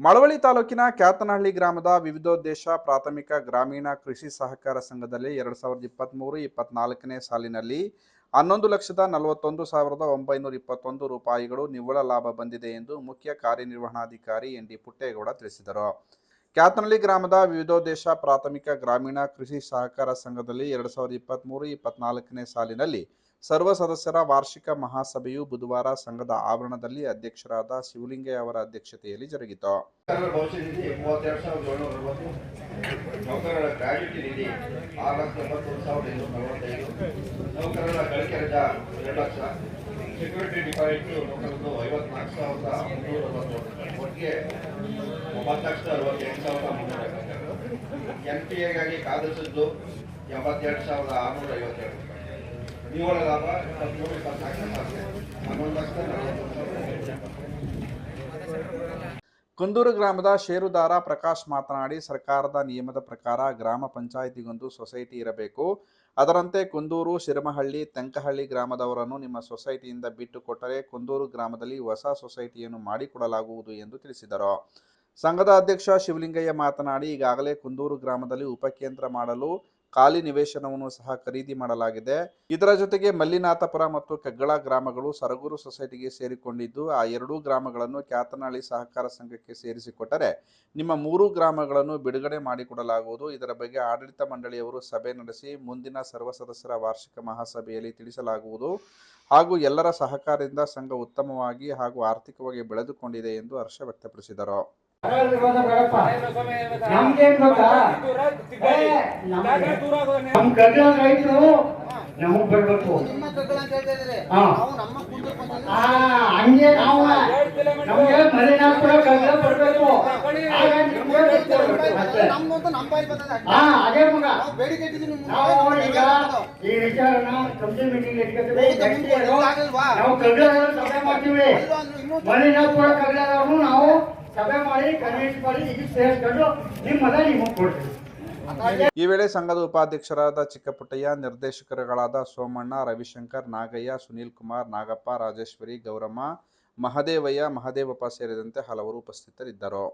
ಮಳವಳ್ಳಿ ತಾಲೂಕಿನ ಕ್ಯಾತನಹಳ್ಳಿ ಗ್ರಾಮದ ವಿವಿಧೋದ್ದೇಶ ಪ್ರಾಥಮಿಕ ಗ್ರಾಮೀಣ ಕೃಷಿ ಸಹಕಾರ ಸಂಘದಲ್ಲಿ 2023-24ನೇ ಸಾಲಿನಲ್ಲಿ 11,41,921 ರೂಪಾಯಿಗಳು ನಿವ್ವಳ ಲಾಭ ಬಂದಿದೆ ಎಂದು ಮುಖ್ಯ ಕಾರ್ಯನಿರ್ವಹಣಾಧಿಕಾರಿ ಎನ್ ಡಿ ಪುಟ್ಟೇಗೌಡ ತಿಳಿಸಿದರು. ಕ್ಯಾತನಹಳ್ಳಿ ಗ್ರಾಮದ ವಿವಿಧೋದ್ದೇಶ ಪ್ರಾಥಮಿಕ ಗ್ರಾಮೀಣ ಕೃಷಿ ಸಹಕಾರ ಸಂಘದಲ್ಲಿ 2023-24ನೇ ಸಾಲಿನಲ್ಲಿ ಸರ್ವ ಸದಸ್ಯರ ವಾರ್ಷಿಕ ಮಹಾಸಭೆಯು ಬುಧವಾರ ಸಂಘದ ಆವರಣದಲ್ಲಿ ಅಧ್ಯಕ್ಷರಾದ ಶಿವಲಿಂಗಯ್ಯ ಅವರ ಅಧ್ಯಕ್ಷತೆಯಲ್ಲಿ ಜರುಗಿತು. ಸೆಕ್ಯೂರಿಟಿ ಡಿಪಾಸಿಟ್ ನೌಕರರದ್ದು 54,390 ಒಟ್ಟಿಗೆ 9,68,352. NPAಗಾಗಿ ಕಾದಿಸಿದ್ದು 82,652. ನಿವ್ವಳ ಲಾಭ 11,40,000. ಕುಂದೂರು ಗ್ರಾಮದ ಷೇರುದಾರ ಪ್ರಕಾಶ್ ಮಾತನಾಡಿ, ಸರ್ಕಾರದ ನಿಯಮದ ಪ್ರಕಾರ ಗ್ರಾಮ ಪಂಚಾಯಿತಿಗೊಂದು ಸೊಸೈಟಿ ಇರಬೇಕು. ಅದರಂತೆ ಕುಂದೂರು, ಶಿರಮಹಳ್ಳಿ, ತೆಂಕಹಳ್ಳಿ ಗ್ರಾಮದವರನ್ನು ನಿಮ್ಮ ಸೊಸೈಟಿಯಿಂದ ಬಿಟ್ಟು ಕೊಟ್ಟರೆ ಕುಂದೂರು ಗ್ರಾಮದಲ್ಲಿ ಹೊಸ ಸೊಸೈಟಿಯನ್ನು ಮಾಡಿಕೊಡಲಾಗುವುದು ಎಂದು ತಿಳಿಸಿದರು. ಸಂಘದ ಅಧ್ಯಕ್ಷ ಶಿವಲಿಂಗಯ್ಯ ಮಾತನಾಡಿ, ಈಗಾಗಲೇ ಕುಂದೂರು ಗ್ರಾಮದಲ್ಲಿ ಉಪಕೇಂದ್ರ ಮಾಡಲು ಖಾಲಿ ನಿವೇಶನವನ್ನು ಸಹ ಖರೀದಿ ಮಾಡಲಾಗಿದೆ. ಇದರ ಜೊತೆಗೆ ಮಲ್ಲಿನಾಥಪುರ ಮತ್ತು ಕಗ್ಗಳ ಗ್ರಾಮಗಳು ಸರಗೂರು ಸೊಸೈಟಿಗೆ ಸೇರಿಕೊಂಡಿದ್ದು, ಆ ಎರಡೂ ಗ್ರಾಮಗಳನ್ನು ಕ್ಯಾತನಹಳ್ಳಿ ಸಹಕಾರ ಸಂಘಕ್ಕೆ ಸೇರಿಸಿಕೊಟ್ಟರೆ ನಿಮ್ಮ 3 ಗ್ರಾಮಗಳನ್ನು ಬಿಡುಗಡೆ ಮಾಡಿಕೊಡಲಾಗುವುದು. ಇದರ ಬಗ್ಗೆ ಆಡಳಿತ ಮಂಡಳಿಯವರು ಸಭೆ ನಡೆಸಿ ಮುಂದಿನ ಸರ್ವ ಸದಸ್ಯರ ವಾರ್ಷಿಕ ಮಹಾಸಭೆಯಲ್ಲಿ ತಿಳಿಸಲಾಗುವುದು ಹಾಗೂ ಎಲ್ಲರ ಸಹಕಾರದಿಂದ ಸಂಘ ಉತ್ತಮವಾಗಿ ಹಾಗೂ ಆರ್ಥಿಕವಾಗಿ ಬೆಳೆದುಕೊಂಡಿದೆ ಎಂದು ಹರ್ಷ ವ್ಯಕ್ತಪಡಿಸಿದರು. ನಮಗ್ ಬರ್ಬೇಕು ಹಂಗೆ ನಾವು ನಮ್ಗೆ ಮಲ್ಲಿನಾಥಪುರ ಕಗ್ಲ ಬರ್ಬೇಕು. ಅದೇ ಮಗ ನಾವು ಈಗ ಈ ವಿಚಾರನ ಕಮಿಟಿ ಮೀಟಿಂಗ್ ಇಟ್ಕೊತೀವಿ. ನಾವು ಕಗ್ಲ ಸಭೆ ಮಾಡ್ತೀವಿ. ಮಲ್ಲಿನಾಥಪುರ ಕಗ್ಲದವ್ರನ್ನು ನಾವು ಸಭೆ ಮಾಡಿ ಕನ್ವಿನ್ಸ್ ಮಾಡಿ ಈಗ ಸೇರಿಸ್ಕೊಂಡು ನಿಮ್ಮದ ನಿಮಗೆ ಕೊಡ್ತೀವಿ. ಈ ವೇಳೆ ಸಂಘದ ಉಪಾಧ್ಯಕ್ಷರಾದ ಚಿಕ್ಕಪುಟ್ಟಯ್ಯ, ನಿರ್ದೇಶಕರುಗಳಾದ ಸೋಮಣ್ಣ, ರವಿಶಂಕರ್, ನಾಗಯ್ಯ, ಸುನೀಲ್ ಕುಮಾರ್, ನಾಗಪ್ಪ, ರಾಜೇಶ್ವರಿ, ಗೌರಮ್ಮ, ಮಹದೇವಯ್ಯ, ಮಹದೇವಪ್ಪ ಸೇರಿದಂತೆ ಹಲವರು ಉಪಸ್ಥಿತರಿದ್ದರು.